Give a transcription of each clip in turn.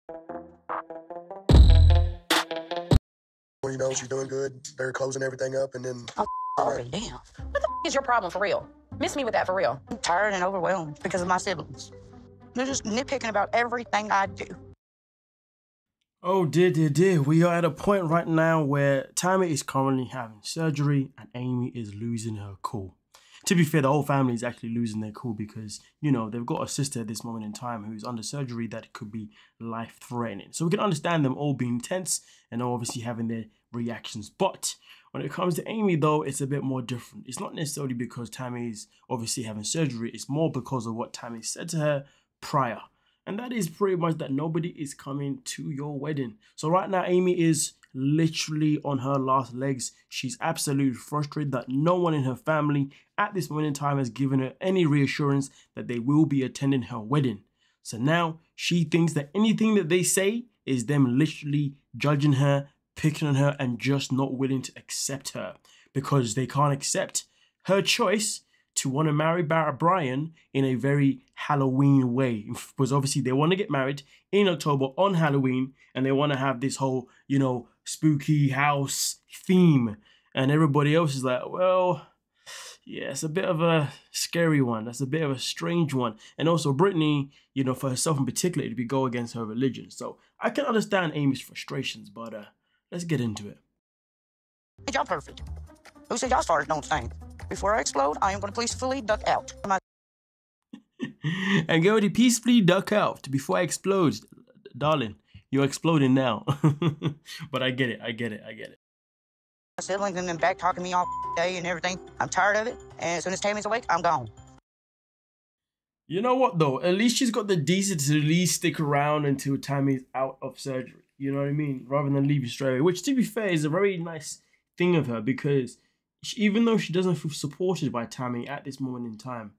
Well, you know, she's doing good. They're closing everything up, and then... Oh, sorry, damn. What the is your problem for real? Miss me with that for real. I'm tired and overwhelmed because of my siblings. They're just nitpicking about everything I do. Oh dear, dear, dear. We are at a point right now where Tammy is currently having surgery and Amy is losing her cool. To be fair, the whole family is actually losing their cool because, you know, they've got a sister at this moment in time who's under surgery that could be life-threatening. So we can understand them all being tense and obviously having their reactions. But when it comes to Amy, though, it's a bit more different. It's not necessarily because Tammy's obviously having surgery. It's more because of what Tammy said to her prior. And that is pretty much that nobody is coming to your wedding. So right now, Amy is literally on her last legs. She's absolutely frustrated that no one in her family at this moment in time has given her any reassurance that they will be attending her wedding. So now she thinks that anything that they say is them literally judging her, picking on her, and just not willing to accept her because they can't accept her choice to want to marry Brian in a very Halloween way. Because obviously they want to get married in October on Halloween and they want to have this whole, you know, spooky house theme. And everybody else is like, well, yeah, it's a bit of a scary one. That's a bit of a strange one. And also Brittany, you know, for herself in particular, it'd be go against her religion. So I can understand Amy's frustrations, but let's get into it. Y'all perfect. Who said y'all stars don't stink? Before I explode, I am going to peacefully duck out. And go to peacefully duck out before I explode. Darling, you're exploding now. But I get it, I get it, I get it. My siblings and them back talking me all day and everything. I'm tired of it. And as soon as Tammy's awake, I'm gone. You know what though? At least she's got the decency to at least stick around until Tammy's out of surgery. You know what I mean? Rather than leave you straight away. Which, to be fair, is a very nice thing of her because even though she doesn't feel supported by Tammy at this moment in time,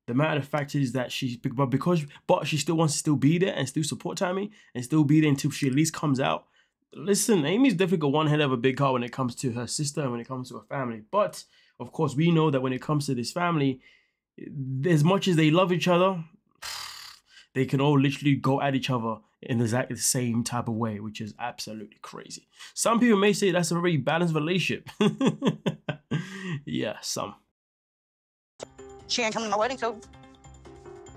the matter of fact is that she still wants to still be there and still support Tammy and still be there until she at least comes out. Listen, Amy's definitely got one head of a big heart when it comes to her sister and when it comes to her family. But of course, we know that when it comes to this family, as much as they love each other, they can all literally go at each other in exactly the same type of way, which is absolutely crazy. Some people may say that's a very balanced relationship. Yeah, some. She ain't coming to my wedding, so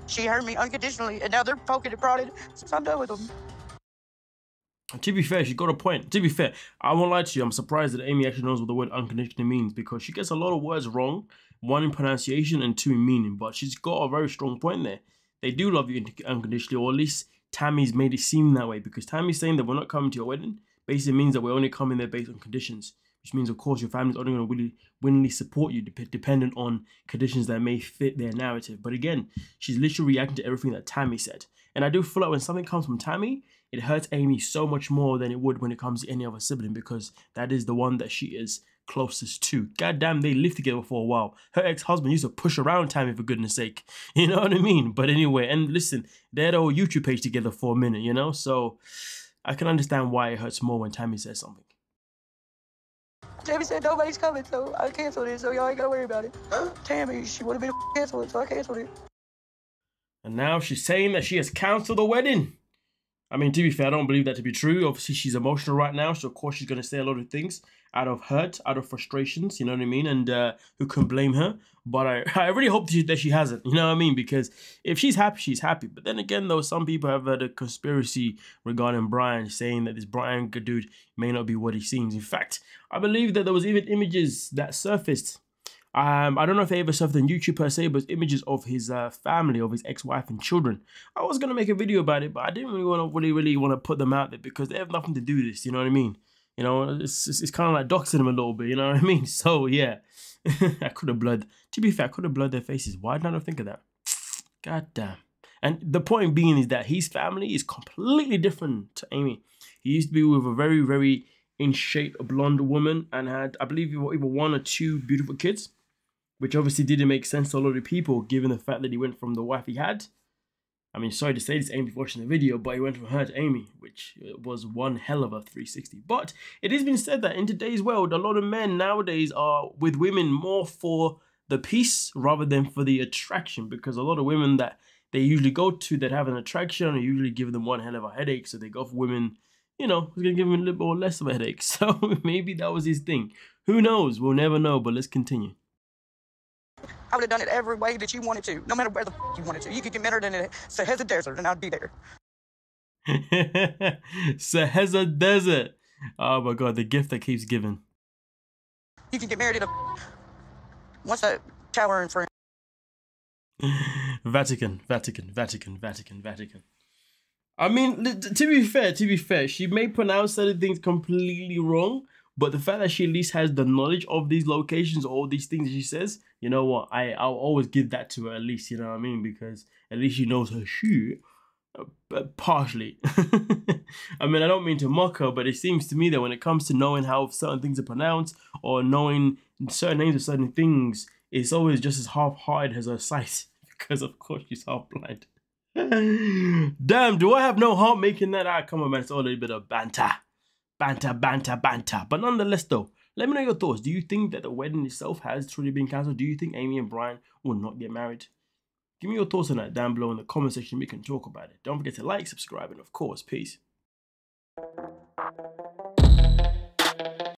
she heard me unconditionally, and now they're poking and prodding since I'm done with them. To be fair, she got a point. To be fair, I won't lie to you, I'm surprised that Amy actually knows what the word unconditionally means because she gets a lot of words wrong, one in pronunciation and two in meaning, but she's got a very strong point there. They do love you unconditionally, or at least Tammy's made it seem that way because Tammy's saying that we're not coming to your wedding basically means that we're only coming there based on conditions, which means, of course, your family's only going to willingly support you dependent on conditions that may fit their narrative. But again, she's literally reacting to everything that Tammy said. And I do feel like when something comes from Tammy, it hurts Amy so much more than it would when it comes to any other sibling because that is the one that she is closest to. Goddamn, they lived together for a while. Her ex-husband used to push around Tammy, for goodness sake. You know what I mean? But anyway, and listen, they had a whole YouTube page together for a minute, you know? So I can understand why it hurts more when Tammy says something. Tammy said nobody's coming, so I canceled it, so y'all ain't gotta worry about it. Tammy, she wanted me to cancel it, so I canceled it. And now she's saying that she has canceled the wedding. I mean, to be fair, I don't believe that to be true. Obviously, she's emotional right now, so of course she's going to say a lot of things out of hurt, out of frustrations, you know what I mean? And who can blame her? But I really hope that she hasn't, you know what I mean? Because if she's happy, she's happy. But then again, though, some people have heard a conspiracy regarding Brian, saying that this Brian dude may not be what he seems. In fact, I believe that there was even images that surfaced. I don't know if they ever surfaced on YouTube per se, but images of his family, of his ex-wife and children. I was going to make a video about it, but I didn't really want to put them out there because they have nothing to do with this, you know what I mean? You know, it's kind of like doxing them a little bit, you know what I mean? So, yeah, I could have blurred. To be fair, I could have blurred their faces. Why did I not think of that? God damn. And the point being is that his family is completely different to Amy. He used to be with a very, very in shape blonde woman and had, I believe, either one or two beautiful kids, which obviously didn't make sense to a lot of people given the fact that he went from the wife he had. I mean, sorry to say this, Amy, watching the video, but he went from her to Amy, which was one hell of a 360. But it has been said that in today's world, a lot of men nowadays are with women more for the peace rather than for the attraction, because a lot of women that they usually go to that have an attraction and usually give them one hell of a headache. So they go for women, you know, who's going to give them a little more less of a headache. So maybe that was his thing. Who knows? We'll never know, but let's continue. I would have done it every way that you wanted to, no matter where the you wanted to. You could get married in a Sahara desert and I'd be there. Sahara desert. Oh my God, the gift that keeps giving. You can get married in a... What's that tower in France? Vatican. I mean, to be fair, she may pronounce certain things completely wrong, but the fact that she at least has the knowledge of these locations, all these things she says, you know what? I'll always give that to her at least, you know what I mean? Because at least she knows her shit, partially. I mean, I don't mean to mock her, but it seems to me that when it comes to knowing how certain things are pronounced or knowing certain names of certain things, it's always just as half-hearted as her sight, because of course she's half-blind. Damn, do I have no heart making that? Ah, come on, man. It's all a little bit of banter. But nonetheless, though, let me know your thoughts. Do you think that the wedding itself has truly been cancelled? Do you think Amy and Brian will not get married? Give me your thoughts on that down below in the comment section. We can talk about it. Don't forget to like, subscribe, and of course, peace.